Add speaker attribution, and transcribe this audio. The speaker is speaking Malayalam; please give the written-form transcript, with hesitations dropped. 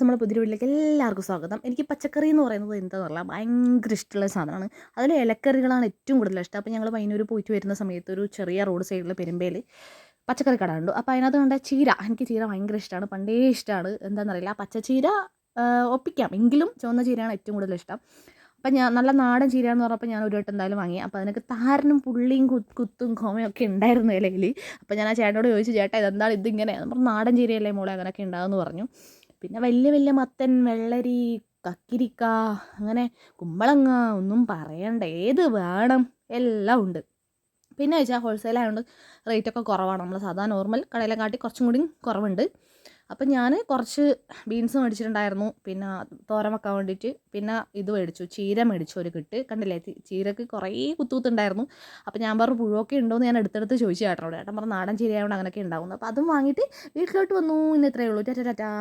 Speaker 1: ഫ്രണ്ട്സ്, നമ്മുടെ പുതിയ വീട്ടിലേക്ക് എല്ലാവർക്കും സ്വാഗതം. എനിക്ക് പച്ചക്കറി എന്ന് പറയുന്നത് എന്താണെന്ന് പറഞ്ഞാൽ ഭയങ്കര ഇഷ്ടമുള്ള സാധനമാണ്. അതിൽ ഇലക്കറികളാണ് ഏറ്റവും കൂടുതൽ ഇഷ്ടം. അപ്പോൾ ഞങ്ങൾ പയ്യന്നൂർ പോയിട്ട് വരുന്ന സമയത്ത് ഒരു ചെറിയ റോഡ് സൈഡിൽ പെരുമ്പയിൽ പച്ചക്കറി കട ഉണ്ട്. അപ്പോൾ അതിനകത്ത് കണ്ട ചീര, എനിക്ക് ചീര ഭയങ്കര ഇഷ്ടമാണ്, പണ്ടേ ഇഷ്ടമാണ്. എന്താണെന്നറിയില്ല, പച്ചച്ചീര ഒപ്പിക്കാം, എങ്കിലും ചുവന്ന ചീരയാണ് ഏറ്റവും കൂടുതൽ ഇഷ്ടം. അപ്പം ഞാൻ നല്ല നാടൻ ചീരയെന്ന് പറഞ്ഞപ്പോൾ ഞാൻ ഒരു വട്ടം എന്തായാലും വാങ്ങി. അപ്പോൾ അതിനൊക്കെ താരനും പുള്ളിയും കുത്തും കോമയൊക്കെ ഉണ്ടായിരുന്നു ഇലയിൽ. അപ്പോൾ ഞാൻ ആ ചേട്ടനോട് ചോദിച്ചു, ചേട്ടാ ഇതെന്താണ് ഇതിങ്ങനെ? നമ്മൾ നാടൻ ചീരയല്ലേ മോളെ, അങ്ങനെയൊക്കെ ഉണ്ടാകുമെന്ന് പറഞ്ഞു. പിന്നെ വലിയ വലിയ മത്തൻ, വെള്ളരി, കക്കിരിക്ക, അങ്ങനെ കുമ്പളങ്ങ, ഒന്നും പറയണ്ട, ഏത് വേണം എല്ലാം ഉണ്ട്. പിന്നെ വെച്ചാൽ ഹോൾസെയിൽ ആയതുകൊണ്ട് റേറ്റൊക്കെ കുറവാണ്. നമ്മൾ സാധാ നോർമൽ കടയിലെ കാട്ടി കുറച്ചും കൂടി കുറവുണ്ട്. അപ്പം ഞാൻ കുറച്ച് ബീൻസ് മേടിച്ചിട്ടുണ്ടായിരുന്നു, പിന്നെ തോരൻ വെക്കാൻ വേണ്ടിയിട്ട്. പിന്നെ ഇത് മേടിച്ചു, ചീര മേടിച്ചു ഒരു കെട്ട്. കണ്ടില്ലേ, ചീരക്ക് കുറേ കുത്തുണ്ടായിരുന്നു. അപ്പോൾ ഞാൻ പറഞ്ഞു പുഴുവൊക്കെ ഉണ്ടോയെന്ന് ഞാൻ എടുത്തെടുത്ത് ചോദിച്ചു ചേട്ടനോട്. ചേട്ടൻ പറഞ്ഞു നാടൻ ചീരയായതുകൊണ്ട് അങ്ങനെയൊക്കെ ഉണ്ടാവുന്നു. അപ്പോൾ അതും വാങ്ങിയിട്ട് വീട്ടിലോട്ട് വന്നു. ഇന്ന് ഇത്രയേ ഉള്ളൂ. ടാറ്റാ.